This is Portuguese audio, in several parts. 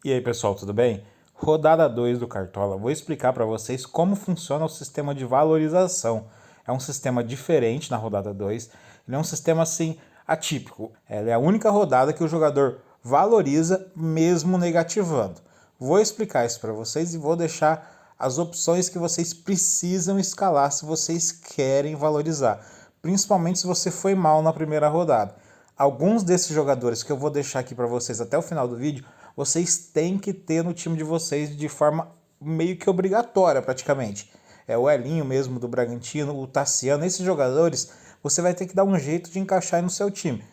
E aí pessoal, tudo bem? Rodada 2 do Cartola, vou explicar para vocês como funciona o sistema de valorização. É um sistema diferente na rodada 2, ele é um sistema assim atípico. Ela é a única rodada que o jogador valoriza mesmo negativando. Vou explicar isso para vocês e vou deixar as opções que vocês precisam escalar se vocês querem valorizar, principalmente se você foi mal na primeira rodada. Alguns desses jogadores que eu vou deixar aqui para vocês até o final do vídeo, vocês têm que ter no time de vocês de forma meio que obrigatória praticamente. É o Elinho mesmo do Bragantino, o Tassiano, esses jogadores você vai ter que dar um jeito de encaixar aí no seu time.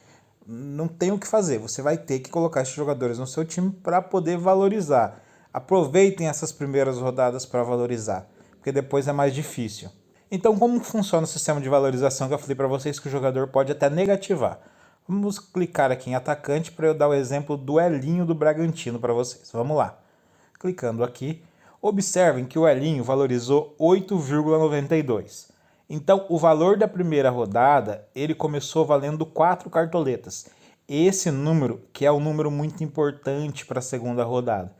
Não tem o que fazer, você vai ter que colocar esses jogadores no seu time para poder valorizar. Aproveitem essas primeiras rodadas para valorizar, porque depois é mais difícil. Então, como funciona o sistema de valorização que eu falei para vocês que o jogador pode até negativar? Vamos clicar aqui em atacante para eu dar o exemplo do Elinho do Bragantino para vocês. Vamos lá. Clicando aqui, observem que o Elinho valorizou 8,92. Então, o valor da primeira rodada, ele começou valendo 4 cartoletas. Esse número que é um número muito importante para a segunda rodada.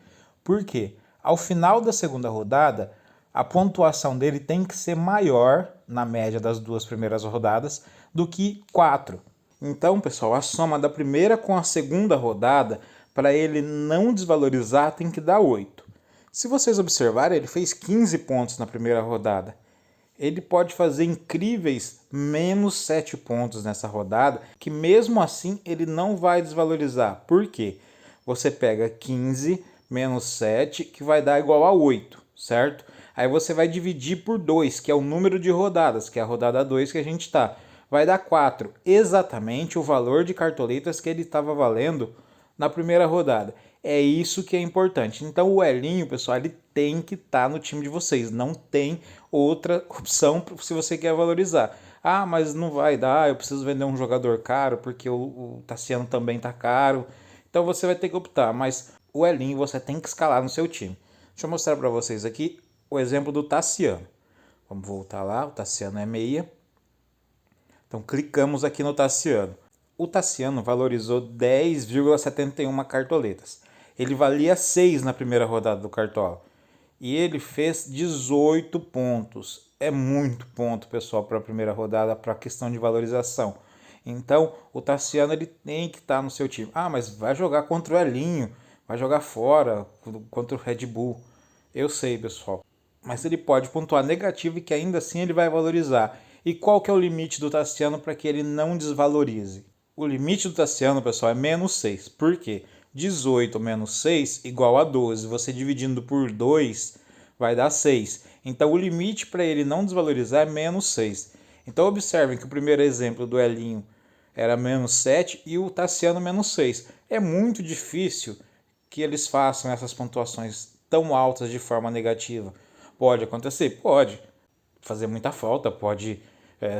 Por quê? Ao final da segunda rodada, a pontuação dele tem que ser maior, na média das duas primeiras rodadas, do que 4. Então, pessoal, a soma da primeira com a segunda rodada, para ele não desvalorizar, tem que dar 8. Se vocês observarem, ele fez 15 pontos na primeira rodada. Ele pode fazer incríveis menos 7 pontos nessa rodada, que mesmo assim ele não vai desvalorizar. Por quê? Você pega 15 menos 7, que vai dar igual a 8, certo? Aí você vai dividir por 2, que é o número de rodadas, que é a rodada 2 que a gente está. Vai dar 4, exatamente o valor de cartoletas que ele estava valendo na primeira rodada. É isso que é importante. Então o Elinho, pessoal, ele tem que estar no time de vocês. Não tem outra opção se você quer valorizar. Ah, mas não vai dar, eu preciso vender um jogador caro porque o Tassiano também está caro. Então você vai ter que optar, mas o Elinho você tem que escalar no seu time. Deixa eu mostrar para vocês aqui o exemplo do Tassiano. Vamos voltar lá, o Tassiano é meia. Então clicamos aqui no Tassiano. O Tassiano valorizou 10,71 cartoletas. Ele valia 6 na primeira rodada do Cartola. E ele fez 18 pontos. É muito ponto, pessoal, para a primeira rodada, para a questão de valorização. Então, o Tassiano ele tem que estar no seu time. Ah, mas vai jogar contra o Elinho, vai jogar fora, contra o Red Bull. Eu sei, pessoal. Mas ele pode pontuar negativo e que ainda assim ele vai valorizar. E qual que é o limite do Tassiano para que ele não desvalorize? O limite do Tassiano, pessoal, é menos 6. Por quê? 18 menos 6 igual a 12. Você dividindo por 2 vai dar 6. Então o limite para ele não desvalorizar é menos 6. Então observem que o primeiro exemplo do Elinho era menos 7 e o Tassiano menos 6. É muito difícil que eles façam essas pontuações tão altas de forma negativa. Pode acontecer? Pode. Fazer muita falta, pode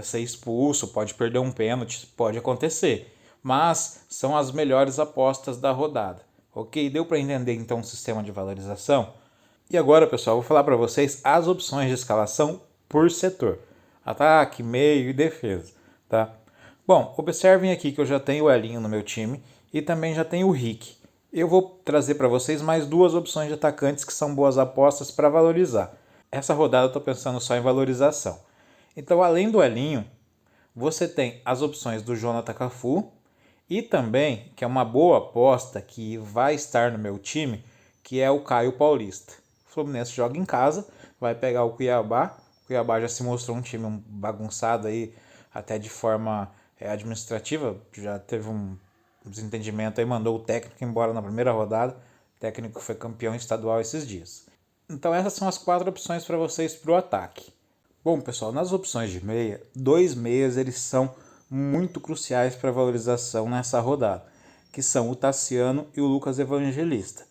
ser expulso, pode perder um pênalti, pode acontecer. Mas são as melhores apostas da rodada. Ok? Deu para entender então o sistema de valorização? E agora, pessoal, vou falar para vocês as opções de escalação por setor: ataque, meio e defesa, tá? Bom, observem aqui que eu já tenho o Elinho no meu time e também já tenho o Rick. Eu vou trazer para vocês mais duas opções de atacantes que são boas apostas para valorizar. Essa rodada eu estou pensando só em valorização. Então, além do Elinho, você tem as opções do Jonathan Cafu e também, que é uma boa aposta que vai estar no meu time, que é o Caio Paulista. O Fluminense joga em casa, vai pegar o Cuiabá. O Cuiabá já se mostrou um time bagunçado aí, até de forma administrativa. Já teve um desentendimento aí, mandou o técnico embora na primeira rodada. O técnico foi campeão estadual esses dias. Então essas são as 4 opções para vocês para o ataque. Bom, pessoal, nas opções de meia, 2 meias eles são muito cruciais para a valorização nessa rodada, que são o Tassiano e o Lucas Evangelista.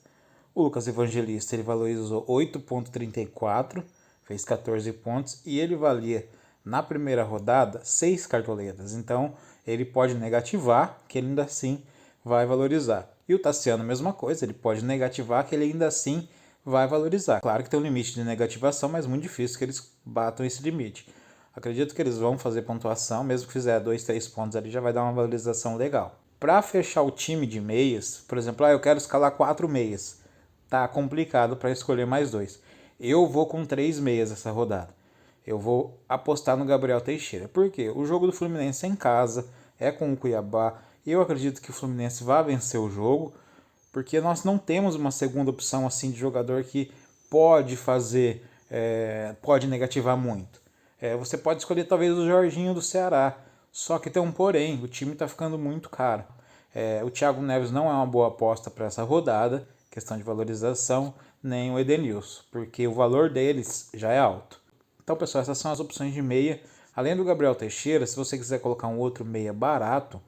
O Lucas Evangelista ele valorizou 8,34, fez 14 pontos e ele valia na primeira rodada 6 cartoletas. Então ele pode negativar, que ele ainda assim vai valorizar. E o Tassiano, mesma coisa, ele pode negativar, que ele ainda assim vai valorizar. Claro que tem um limite de negativação, mas muito difícil que eles batam esse limite. Acredito que eles vão fazer pontuação, mesmo que fizer 2, 3 pontos ali, já vai dar uma valorização legal. Para fechar o time de meias, por exemplo, eu quero escalar 4 meias. tá complicado para escolher mais dois. Eu vou com 3 meias essa rodada. Eu vou apostar no Gabriel Teixeira. Por quê? O jogo do Fluminense é em casa, é com o Cuiabá. Eu acredito que o Fluminense vai vencer o jogo, porque nós não temos uma segunda opção assim de jogador que pode fazer, pode negativar muito. Você pode escolher talvez o Jorginho do Ceará, só que tem um porém, o time está ficando muito caro. O Thiago Neves não é uma boa aposta para essa rodada, questão de valorização, nem o Edenilson, porque o valor deles já é alto. Então, pessoal, essas são as opções de meia. Além do Gabriel Teixeira, se você quiser colocar um outro meia barato,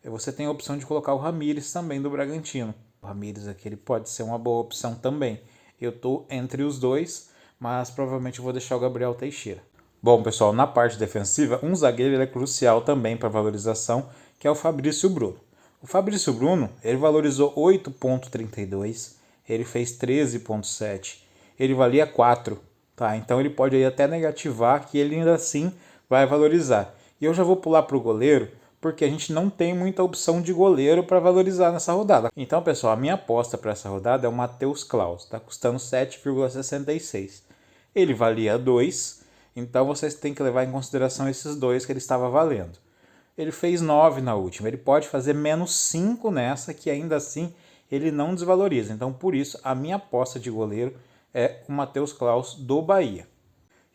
você tem a opção de colocar o Ramires também do Bragantino. O Ramires aqui ele pode ser uma boa opção também. Eu estou entre os dois, mas provavelmente eu vou deixar o Gabriel Teixeira. Bom, pessoal, na parte defensiva, um zagueiro é crucial também para valorização, que é o Fabrício Bruno. O Fabrício Bruno, ele valorizou 8,32, ele fez 13,7, ele valia 4, tá? Então ele pode aí até negativar, que ele ainda assim vai valorizar. E eu já vou pular para o goleiro, porque a gente não tem muita opção de goleiro para valorizar nessa rodada. Então, pessoal, a minha aposta para essa rodada é o Matheus Claus, está custando 7,66. Ele valia 2, então vocês têm que levar em consideração esses dois que ele estava valendo. Ele fez 9 na última, ele pode fazer menos 5 nessa, que ainda assim ele não desvaloriza. Então, por isso, a minha aposta de goleiro é o Matheus Claus do Bahia.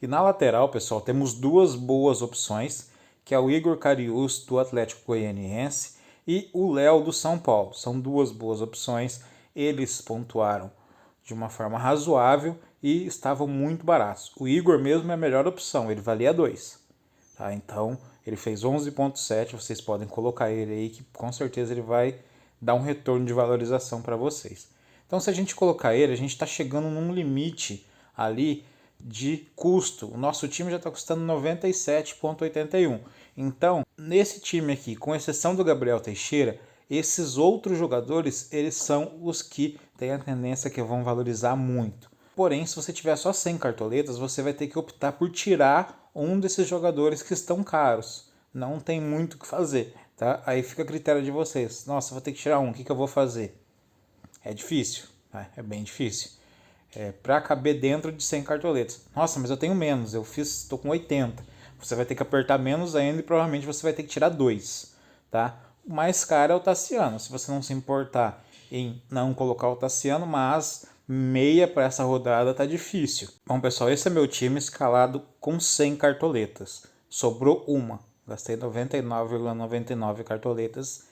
E na lateral, pessoal, temos duas boas opções, que é o Igor Cariús do Atlético Goianiense e o Léo do São Paulo. São duas boas opções, eles pontuaram de uma forma razoável e estavam muito baratos. O Igor mesmo é a melhor opção, ele valia 2. Tá? Então, ele fez 11,7, vocês podem colocar ele aí, que com certeza ele vai dar um retorno de valorização para vocês. Então, se a gente colocar ele, a gente está chegando num limite ali de custo. O nosso time já está custando 97,81. Então, nesse time aqui, com exceção do Gabriel Teixeira, esses outros jogadores, eles são os que têm a tendência que vão valorizar muito. Porém, se você tiver só 100 cartoletas, você vai ter que optar por tirar um desses jogadores que estão caros. Não tem muito o que fazer, tá? Aí fica a critério de vocês. Nossa, vou ter que tirar um, o que eu vou fazer? É difícil, tá? É bem difícil. Para caber dentro de 100 cartoletas. Nossa, mas eu tenho menos, estou com 80. Você vai ter que apertar menos ainda e provavelmente você vai ter que tirar 2, tá? O mais caro é o Tassiano, se você não se importar em não colocar o Tassiano, mas meia para essa rodada tá difícil. Bom, pessoal, esse é meu time escalado com 100 cartoletas. Sobrou uma. Gastei 99,99 cartoletas,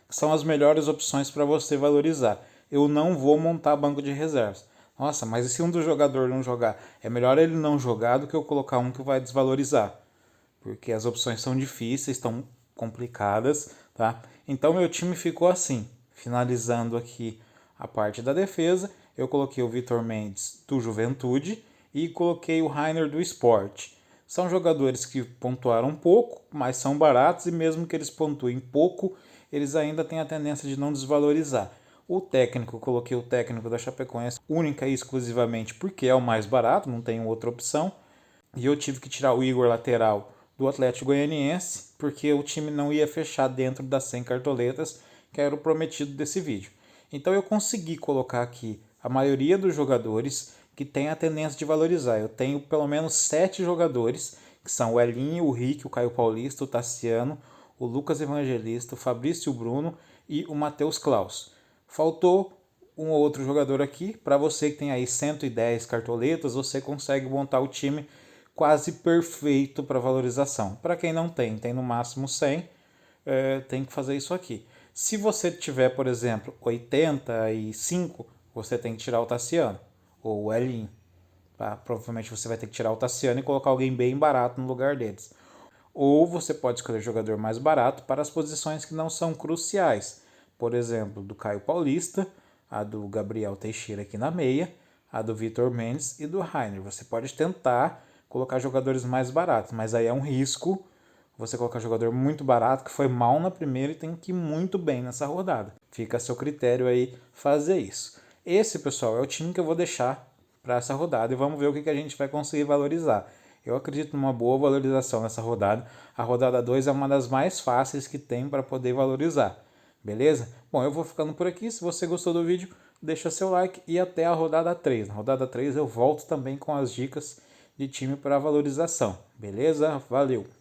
que são as melhores opções para você valorizar. Eu não vou montar banco de reservas. Nossa, mas e se um do jogador não jogar? É melhor ele não jogar do que eu colocar um que vai desvalorizar. Porque as opções são difíceis, estão complicadas, tá? Então meu time ficou assim, finalizando aqui a parte da defesa, eu coloquei o Vitor Mendes do Juventude e coloquei o Rainer do Sport. São jogadores que pontuaram pouco, mas são baratos e mesmo que eles pontuem pouco, eles ainda têm a tendência de não desvalorizar. O técnico, coloquei o técnico da Chapecoense única e exclusivamente porque é o mais barato, não tem outra opção. E eu tive que tirar o Igor lateral do Atlético Goianiense, porque o time não ia fechar dentro das 100 cartoletas, que era o prometido desse vídeo. Então eu consegui colocar aqui a maioria dos jogadores que tem a tendência de valorizar. Eu tenho pelo menos 7 jogadores, que são o Elinho, o Rick, o Caio Paulista, o Tassiano, o Lucas Evangelista, o Fabrício Bruno e o Matheus Claus. Faltou um ou outro jogador aqui. Para você que tem aí 110 cartoletas, você consegue montar o time quase perfeito para valorização. Para quem não tem no máximo 100, tem que fazer isso aqui. Se você tiver, por exemplo, 85, você tem que tirar o Tassiano ou o Elinho. Tá? Provavelmente você vai ter que tirar o Tassiano e colocar alguém bem barato no lugar deles. Ou você pode escolher jogador mais barato para as posições que não são cruciais. Por exemplo, do Caio Paulista, a do Gabriel Teixeira aqui na meia, a do Vitor Mendes e do Rainer. Você pode tentar colocar jogadores mais baratos, mas aí é um risco você colocar jogador muito barato que foi mal na primeira e tem que ir muito bem nessa rodada. Fica a seu critério aí fazer isso. Esse, pessoal, é o time que eu vou deixar para essa rodada e vamos ver o que a gente vai conseguir valorizar. Eu acredito numa boa valorização nessa rodada. A rodada 2 é uma das mais fáceis que tem para poder valorizar. Beleza? Bom, eu vou ficando por aqui. Se você gostou do vídeo, deixa seu like e até a rodada 3. Na rodada 3 eu volto também com as dicas de time para valorização. Beleza? Valeu!